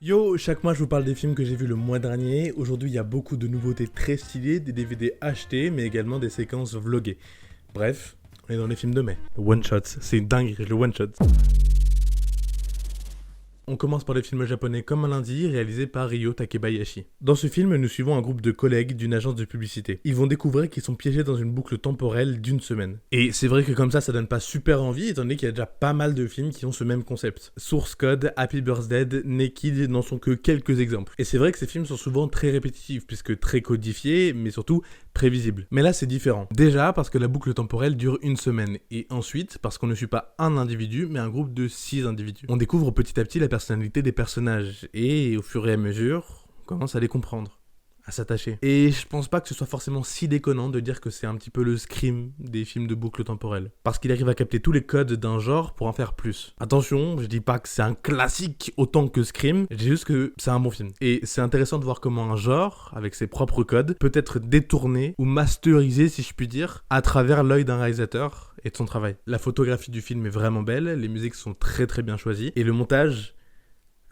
Yo, chaque mois je vous parle des films que j'ai vus le mois dernier. Aujourd'hui il y a beaucoup de nouveautés très stylées, des DVD achetés, mais également des séquences vloguées. Bref, on est dans les films de mai. Le one shot, c'est une dinguerie, le one shot. On commence par les films japonais comme un lundi, réalisés par Ryo Takebayashi. Dans ce film, nous suivons un groupe de collègues d'une agence de publicité. Ils vont découvrir qu'ils sont piégés dans une boucle temporelle d'une semaine. Et c'est vrai que comme ça donne pas super envie, étant donné qu'il y a déjà pas mal de films qui ont ce même concept. Source Code, Happy Birthday, Naked n'en sont que quelques exemples. Et c'est vrai que ces films sont souvent très répétitifs, puisque très codifiés, mais surtout prévisibles. Mais là c'est différent. Déjà parce que la boucle temporelle dure une semaine, et ensuite parce qu'on ne suit pas un individu, mais un groupe de 6 individus. On découvre petit à petit la personnalité des personnages, et au fur et à mesure, on commence à les comprendre, à s'attacher. Et je pense pas que ce soit forcément si déconnant de dire que c'est un petit peu le Scream des films de boucle temporelle. Parce qu'il arrive à capter tous les codes d'un genre pour en faire plus. Attention, je dis pas que c'est un classique autant que Scream, je dis juste que c'est un bon film. Et c'est intéressant de voir comment un genre, avec ses propres codes, peut être détourné ou masterisé, si je puis dire, à travers l'œil d'un réalisateur et de son travail. La photographie du film est vraiment belle, les musiques sont très très bien choisies, et le montage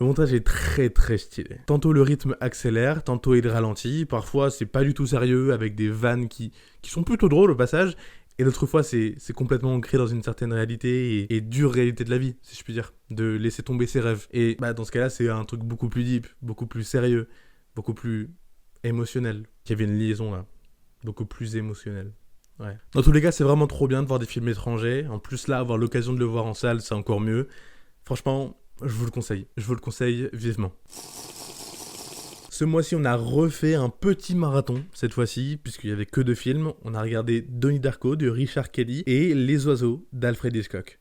est très très stylé. Tantôt le rythme accélère, tantôt il ralentit, parfois c'est pas du tout sérieux avec des vannes qui sont plutôt drôles au passage, et l'autre fois c'est complètement ancré dans une certaine réalité et dure réalité de la vie, si je puis dire, de laisser tomber ses rêves. Et dans ce cas-là c'est un truc beaucoup plus deep, beaucoup plus sérieux, beaucoup plus émotionnel. Il y avait une liaison là, beaucoup plus émotionnelle. Ouais. Dans tous les cas c'est vraiment trop bien de voir des films étrangers, en plus là avoir l'occasion de le voir en salle c'est encore mieux. Franchement, je vous le conseille vivement. Ce mois-ci, on a refait un petit marathon, cette fois-ci, puisqu'il n'y avait que 2 films. On a regardé Donnie Darko de Richard Kelly et Les Oiseaux d'Alfred Hitchcock.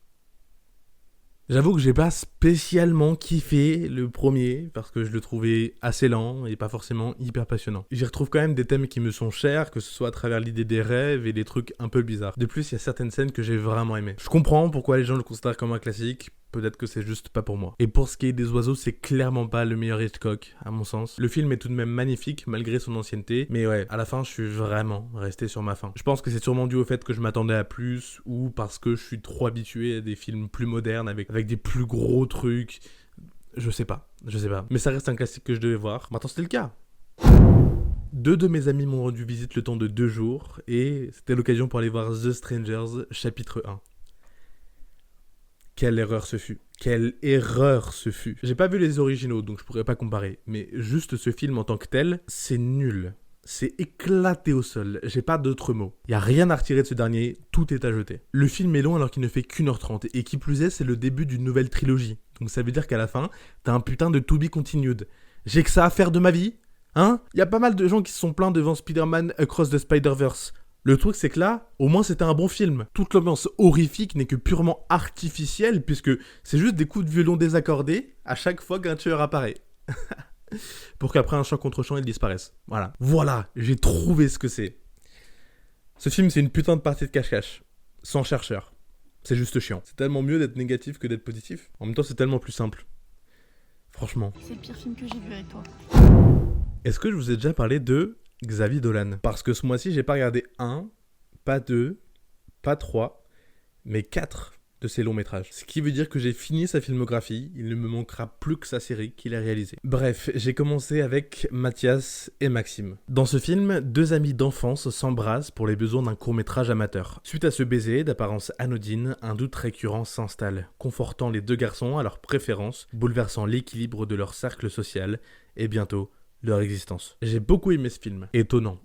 J'avoue que j'ai pas spécialement kiffé le premier, parce que je le trouvais assez lent et pas forcément hyper passionnant. J'y retrouve quand même des thèmes qui me sont chers, que ce soit à travers l'idée des rêves et des trucs un peu bizarres. De plus, il y a certaines scènes que j'ai vraiment aimées. Je comprends pourquoi les gens le considèrent comme un classique, peut-être que c'est juste pas pour moi. Et pour ce qui est des oiseaux, c'est clairement pas le meilleur Hitchcock, à mon sens. Le film est tout de même magnifique, malgré son ancienneté, mais ouais, à la fin, je suis vraiment resté sur ma faim. Je pense que c'est sûrement dû au fait que je m'attendais à plus, ou parce que je suis trop habitué à des films plus modernes, avec des plus gros trucs. Je sais pas. Mais ça reste un classique que je devais voir. Maintenant, c'était le cas. 2 de mes amis m'ont rendu visite le temps de 2 jours, et c'était l'occasion pour aller voir The Strangers, chapitre 1. Quelle erreur ce fut. J'ai pas vu les originaux, donc je pourrais pas comparer. Mais juste ce film en tant que tel, c'est nul. C'est éclaté au sol. J'ai pas d'autres mots. Y a rien à retirer de ce dernier, tout est à jeter. Le film est long alors qu'il ne fait qu'1h30. Et qui plus est, c'est le début d'une nouvelle trilogie. Donc ça veut dire qu'à la fin, t'as un putain de to be continued. J'ai que ça à faire de ma vie ? Hein ? Y a pas mal de gens qui se sont plaints devant Spider-Man Across the Spider-Verse. Le truc c'est que là, au moins c'était un bon film. Toute l'ambiance horrifique n'est que purement artificielle puisque c'est juste des coups de violon désaccordés à chaque fois qu'un tueur apparaît. Pour qu'après un chant contre chant il disparaisse. Voilà, j'ai trouvé ce que c'est. Ce film c'est une putain de partie de cache-cache. Sans chercheur. C'est juste chiant. C'est tellement mieux d'être négatif que d'être positif. En même temps c'est tellement plus simple. Franchement. C'est le pire film que j'ai vu avec toi. Est-ce que je vous ai déjà parlé de Xavier Dolan? Parce que ce mois-ci, j'ai pas regardé 1, pas 2, pas 3, mais 4 de ses longs métrages. Ce qui veut dire que j'ai fini sa filmographie, il ne me manquera plus que sa série qu'il a réalisée. Bref, j'ai commencé avec Mathias et Maxime. Dans ce film, 2 amis d'enfance s'embrassent pour les besoins d'un court-métrage amateur. Suite à ce baiser, d'apparence anodine, un doute récurrent s'installe, confortant les 2 garçons à leurs préférences, bouleversant l'équilibre de leur cercle social, et bientôt leur existence. J'ai beaucoup aimé ce film. Étonnant,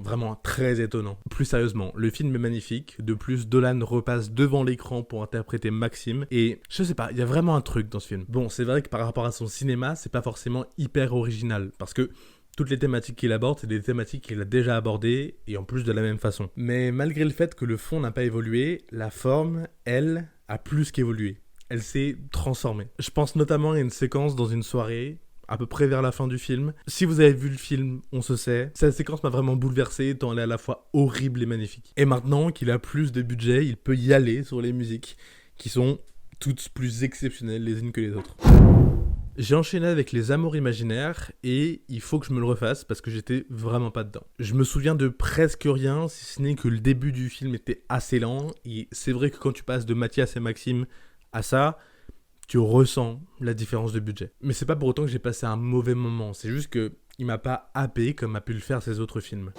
vraiment très étonnant. Plus sérieusement, le film est magnifique. De plus, Dolan repasse devant l'écran pour interpréter Maxime. Et je sais pas, il y a vraiment un truc dans ce film. Bon, c'est vrai que par rapport à son cinéma, c'est pas forcément hyper original. Parce que toutes les thématiques qu'il aborde, c'est des thématiques qu'il a déjà abordées, et en plus de la même façon. Mais malgré le fait que le fond n'a pas évolué, la forme, elle, a plus qu'évolué. Elle s'est transformée. Je pense notamment à une séquence dans une soirée, à peu près vers la fin du film. Si vous avez vu le film, on se sait. Cette séquence m'a vraiment bouleversé, tant elle est à la fois horrible et magnifique. Et maintenant qu'il a plus de budget, il peut y aller sur les musiques, qui sont toutes plus exceptionnelles les unes que les autres. J'ai enchaîné avec Les Amours imaginaires, et il faut que je me le refasse, parce que j'étais vraiment pas dedans. Je me souviens de presque rien, si ce n'est que le début du film était assez lent, et c'est vrai que quand tu passes de Mathias et Maxime à ça, tu ressens la différence de budget. Mais c'est pas pour autant que j'ai passé un mauvais moment, c'est juste que il m'a pas happé comme a pu le faire ses autres films.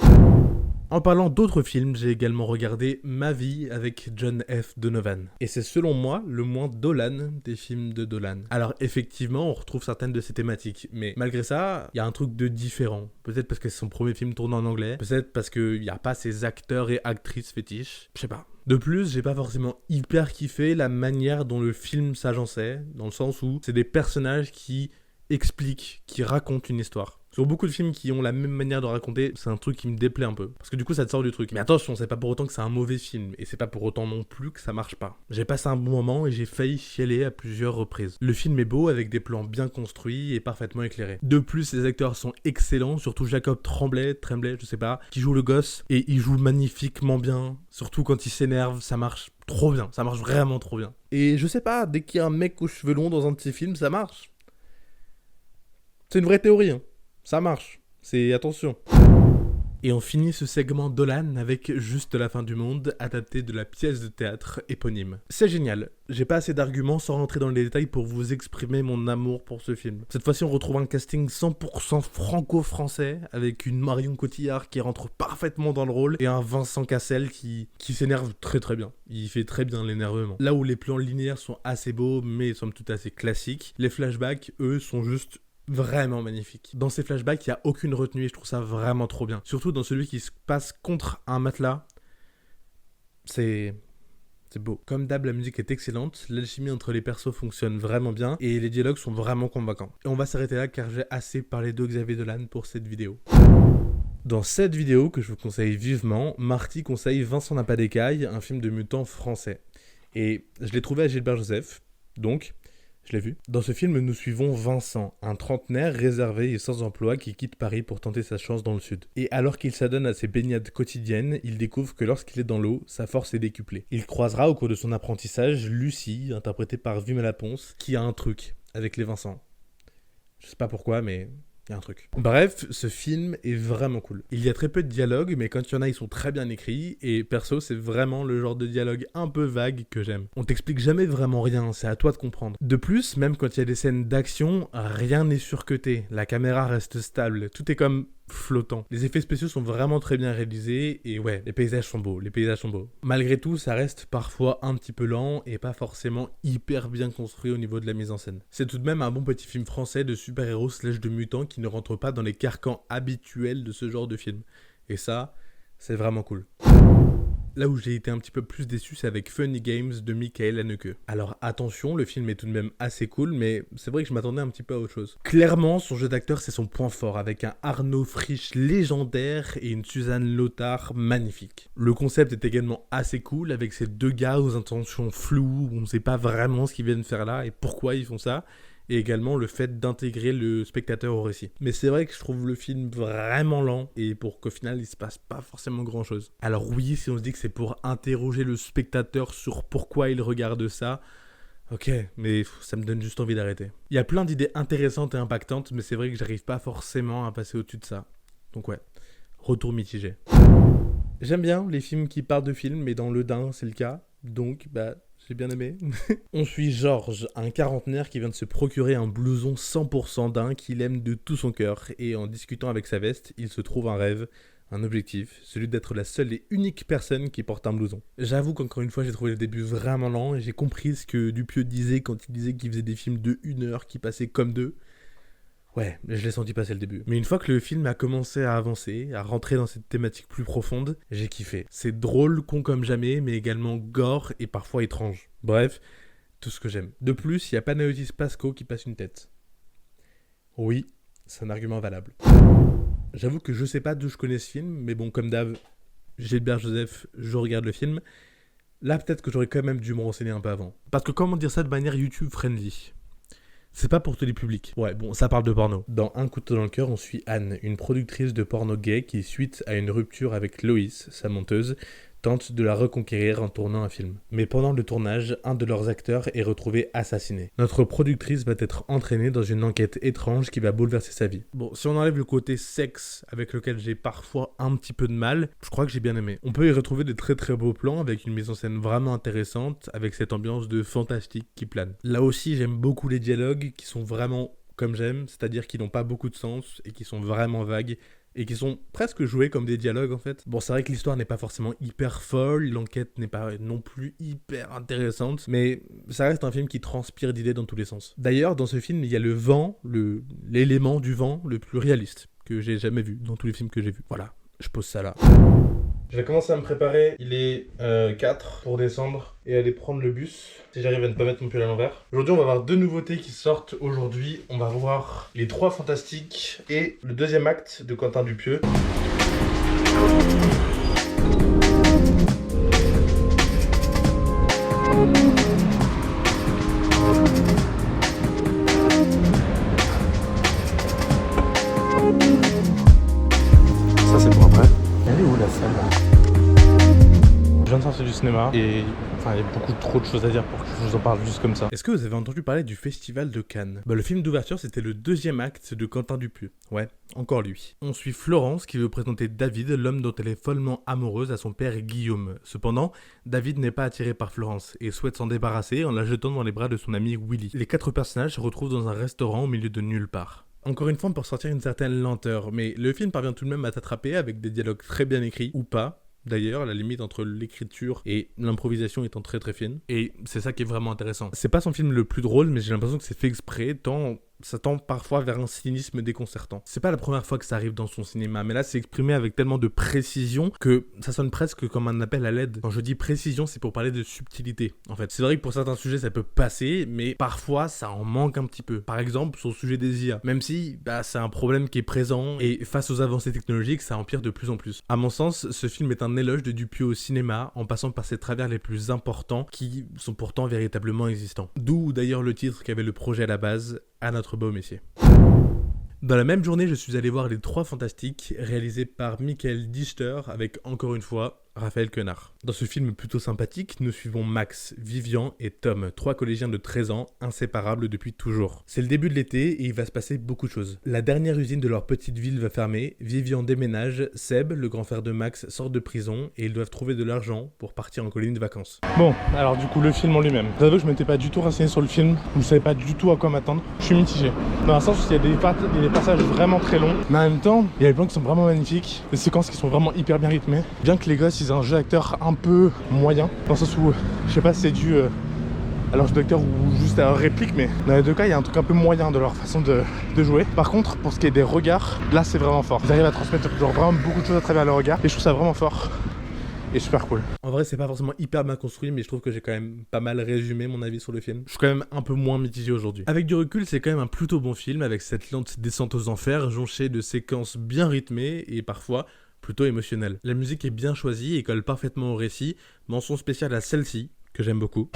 En parlant d'autres films, j'ai également regardé Ma vie avec John F. Donovan. Et c'est selon moi le moins Dolan des films de Dolan. Alors effectivement, on retrouve certaines de ces thématiques, mais malgré ça, il y a un truc de différent. Peut-être parce que c'est son premier film tourné en anglais, peut-être parce qu'il n'y a pas ces acteurs et actrices fétiches, je sais pas. De plus, j'ai pas forcément hyper kiffé la manière dont le film s'agençait, dans le sens où c'est des personnages qui expliquent, qui racontent une histoire. Sur beaucoup de films qui ont la même manière de raconter, c'est un truc qui me déplaît un peu. Parce que du coup, ça te sort du truc. Mais attention, c'est pas pour autant que c'est un mauvais film. Et c'est pas pour autant non plus que ça marche pas. J'ai passé un bon moment et j'ai failli chialer à plusieurs reprises. Le film est beau, avec des plans bien construits et parfaitement éclairés. De plus, les acteurs sont excellents, surtout Jacob Tremblay, je sais pas, qui joue le gosse. Et il joue magnifiquement bien. Surtout quand il s'énerve, ça marche trop bien. Ça marche vraiment trop bien. Et je sais pas, dès qu'il y a un mec aux cheveux longs dans un de ces films, ça marche. C'est une vraie théorie, hein. Ça marche, c'est attention. Et on finit ce segment Dolan avec Juste la fin du monde, adapté de la pièce de théâtre éponyme. C'est génial, j'ai pas assez d'arguments sans rentrer dans les détails pour vous exprimer mon amour pour ce film. Cette fois-ci on retrouve un casting 100% franco-français, avec une Marion Cotillard qui rentre parfaitement dans le rôle, et un Vincent Cassel qui s'énerve très très bien. Il fait très bien l'énervement. Là où les plans linéaires sont assez beaux, mais somme toute assez classiques, les flashbacks, eux, sont juste vraiment magnifique. Dans ces flashbacks, il n'y a aucune retenue et je trouve ça vraiment trop bien. Surtout dans celui qui se passe contre un matelas. C'est beau. Comme d'hab, la musique est excellente, l'alchimie entre les persos fonctionne vraiment bien et les dialogues sont vraiment convaincants. Et on va s'arrêter là car j'ai assez parlé de Xavier Dolan pour cette vidéo. Dans cette vidéo, que je vous conseille vivement, Marty conseille Vincent n'a pas d'écaille, un film de mutants français. Et je l'ai trouvé à Gilbert Joseph, donc je l'ai vu. Dans ce film, nous suivons Vincent, un trentenaire réservé et sans emploi qui quitte Paris pour tenter sa chance dans le sud. Et alors qu'il s'adonne à ses baignades quotidiennes, il découvre que lorsqu'il est dans l'eau, sa force est décuplée. Il croisera au cours de son apprentissage Lucie, interprétée par Vima Laponce, qui a un truc avec les Vincent. Je sais pas pourquoi, mais il y a un truc. Bref, ce film est vraiment cool. Il y a très peu de dialogues, mais quand il y en a, ils sont très bien écrits, et perso, c'est vraiment le genre de dialogue un peu vague que j'aime. On t'explique jamais vraiment rien, c'est à toi de comprendre. De plus, même quand il y a des scènes d'action, rien n'est surcuté, la caméra reste stable, tout est comme flottant. Les effets spéciaux sont vraiment très bien réalisés, et ouais, les paysages sont beaux. Malgré tout, ça reste parfois un petit peu lent, et pas forcément hyper bien construit au niveau de la mise en scène. C'est tout de même un bon petit film français de super-héros / de mutants qui ne rentre pas dans les carcans habituels de ce genre de film. Et ça, c'est vraiment cool. Là où j'ai été un petit peu plus déçu, c'est avec Funny Games de Michael Haneke. Alors attention, le film est tout de même assez cool, mais c'est vrai que je m'attendais un petit peu à autre chose. Clairement, son jeu d'acteur, c'est son point fort, avec un Arnaud Frisch légendaire et une Suzanne Lothar magnifique. Le concept est également assez cool, avec ces deux gars aux intentions floues, où on ne sait pas vraiment ce qu'ils viennent faire là et pourquoi ils font ça. Et également le fait d'intégrer le spectateur au récit. Mais c'est vrai que je trouve le film vraiment lent et pour qu'au final il se passe pas forcément grand chose. Alors oui, si on se dit que c'est pour interroger le spectateur sur pourquoi il regarde ça, ok, mais ça me donne juste envie d'arrêter. Il y a plein d'idées intéressantes et impactantes, mais c'est vrai que j'arrive pas forcément à passer au-dessus de ça. Donc ouais, retour mitigé. J'aime bien les films qui parlent de films, mais dans Le Dain c'est le cas, donc j'ai bien aimé. On suit Georges, un quarantenaire qui vient de se procurer un blouson 100% daim qu'il aime de tout son cœur. Et en discutant avec sa veste, il se trouve un rêve, un objectif, celui d'être la seule et unique personne qui porte un blouson. J'avoue qu'encore une fois, j'ai trouvé le début vraiment lent et j'ai compris ce que Dupieux disait quand il disait qu'il faisait des films de 1 heure qui passaient comme 2. Ouais, je l'ai senti passer le début. Mais une fois que le film a commencé à avancer, à rentrer dans cette thématique plus profonde, j'ai kiffé. C'est drôle, con comme jamais, mais également gore et parfois étrange. Bref, tout ce que j'aime. De plus, il y a Panayotis Pasco qui passe une tête. Oui, c'est un argument valable. J'avoue que je sais pas d'où je connais ce film, mais bon, comme d'hab, Gilbert Joseph, je regarde le film. Là, peut-être que j'aurais quand même dû me renseigner un peu avant. Parce que comment dire ça de manière YouTube friendly ? C'est pas pour tous les publics. Ouais, bon, ça parle de porno. Dans Un couteau dans le cœur, on suit Anne, une productrice de porno gay qui, suite à une rupture avec Loïs, sa monteuse, tente de la reconquérir en tournant un film. Mais pendant le tournage, un de leurs acteurs est retrouvé assassiné. Notre productrice va être entraînée dans une enquête étrange qui va bouleverser sa vie. Bon, si on enlève le côté sexe avec lequel j'ai parfois un petit peu de mal, je crois que j'ai bien aimé. On peut y retrouver des très très beaux plans avec une mise en scène vraiment intéressante, avec cette ambiance de fantastique qui plane. Là aussi, j'aime beaucoup les dialogues qui sont vraiment comme j'aime, c'est-à-dire qui n'ont pas beaucoup de sens et qui sont vraiment vagues et qui sont presque joués comme des dialogues en fait. Bon, c'est vrai que l'histoire n'est pas forcément hyper folle, l'enquête n'est pas non plus hyper intéressante, mais ça reste un film qui transpire d'idées dans tous les sens. D'ailleurs, dans ce film, il y a le vent, l'élément du vent le plus réaliste que j'ai jamais vu dans tous les films que j'ai vus. Voilà, je pose ça là. Je vais commencer à me préparer, il est 4 pour descendre et aller prendre le bus, si j'arrive à ne pas mettre mon pull à l'envers. Aujourd'hui on va avoir 2 nouveautés qui sortent aujourd'hui. On va voir Les 3 Fantastiques et le deuxième acte de Quentin Dupieux. Ça c'est pour après. Elle est où la salle là ? Je viens de sortir du cinéma et il y a beaucoup trop de choses à dire pour que je vous en parle juste comme ça. Est-ce que vous avez entendu parler du Festival de Cannes ? Le film d'ouverture c'était le deuxième acte de Quentin Dupieux. Ouais, encore lui. On suit Florence qui veut présenter David, l'homme dont elle est follement amoureuse, à son père Guillaume. Cependant, David n'est pas attiré par Florence et souhaite s'en débarrasser en la jetant dans les bras de son ami Willy. Les 4 personnages se retrouvent dans un restaurant au milieu de nulle part. Encore une fois pour sortir une certaine lenteur, mais le film parvient tout de même à t'attraper avec des dialogues très bien écrits, ou pas. D'ailleurs, la limite entre l'écriture et l'improvisation étant très très fine. Et c'est ça qui est vraiment intéressant. C'est pas son film le plus drôle, mais j'ai l'impression que c'est fait exprès, tant ça tend parfois vers un cynisme déconcertant. C'est pas la première fois que ça arrive dans son cinéma, mais là c'est exprimé avec tellement de précision que ça sonne presque comme un appel à l'aide. Quand je dis précision, c'est pour parler de subtilité, en fait. C'est vrai que pour certains sujets ça peut passer, mais parfois ça en manque un petit peu. Par exemple, sur le sujet des IA. Même si c'est un problème qui est présent, et face aux avancées technologiques, ça empire de plus en plus. À mon sens, ce film est un éloge de Dupieux au cinéma, en passant par ses travers les plus importants, qui sont pourtant véritablement existants. D'où d'ailleurs le titre qu'avait le projet à la base, À notre beau métier. Dans la même journée, je suis allé voir Les 3 Fantastiques, réalisés par Michael Dichter, avec encore une fois Raphaël Quenard. Dans ce film plutôt sympathique, nous suivons Max, Vivian et Tom, 3 collégiens de 13 ans, inséparables depuis toujours. C'est le début de l'été et il va se passer beaucoup de choses. La dernière usine de leur petite ville va fermer, Vivian déménage, Seb, le grand frère de Max, sort de prison et ils doivent trouver de l'argent pour partir en colonie de vacances. Bon, alors du coup le film en lui-même. J'avoue que je m'étais pas du tout renseigné sur le film, je ne savais pas du tout à quoi m'attendre. Je suis mitigé. Dans un sens, il y a des passages vraiment très longs, mais en même temps, il y a des plans qui sont vraiment magnifiques, des séquences qui sont vraiment hyper bien rythmées. Bien que les gosses ils aient un jeu d'acteur un peu moyen, dans le sens où je sais pas si c'est dû à leur jeu d'acteur ou juste à leur réplique, mais dans les deux cas il y a un truc un peu moyen de leur façon de jouer. Par contre, pour ce qui est des regards, là c'est vraiment fort. Ils arrivent à transmettre genre vraiment beaucoup de choses à travers le regard et je trouve ça vraiment fort et super cool. En vrai c'est pas forcément hyper bien construit, mais je trouve que j'ai quand même pas mal résumé mon avis sur le film. Je suis quand même un peu moins mitigé aujourd'hui. Avec du recul, c'est quand même un plutôt bon film, avec cette lente descente aux enfers jonchée de séquences bien rythmées et parfois plutôt émotionnelles. La musique est bien choisie et colle parfaitement au récit. Mention spéciale à celle-ci, que j'aime beaucoup.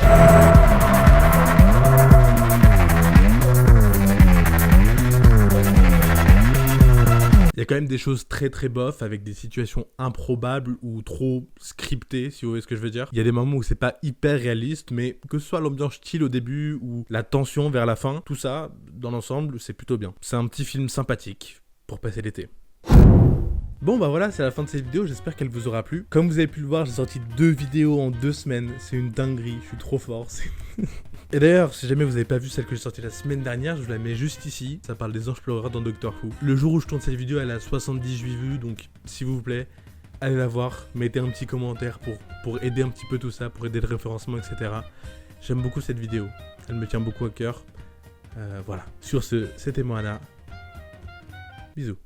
Il y a quand même des choses très très bof avec des situations improbables ou trop scriptées, si vous voyez ce que je veux dire. Il y a des moments où c'est pas hyper réaliste, mais que ce soit l'ambiance chill au début ou la tension vers la fin, tout ça, dans l'ensemble, c'est plutôt bien. C'est un petit film sympathique pour passer l'été. Bon voilà, c'est la fin de cette vidéo, j'espère qu'elle vous aura plu. Comme vous avez pu le voir, j'ai sorti 2 vidéos en 2 semaines, c'est une dinguerie, je suis trop fort. Et d'ailleurs, si jamais vous n'avez pas vu celle que j'ai sortie la semaine dernière, je vous la mets juste ici, ça parle des anges pleureurs dans Doctor Who. Le jour où je tourne cette vidéo, elle a 78 vues, donc s'il vous plaît, allez la voir, mettez un petit commentaire pour aider un petit peu tout ça, pour aider le référencement, etc. J'aime beaucoup cette vidéo, elle me tient beaucoup à cœur. Voilà, sur ce, c'était Moana, bisous.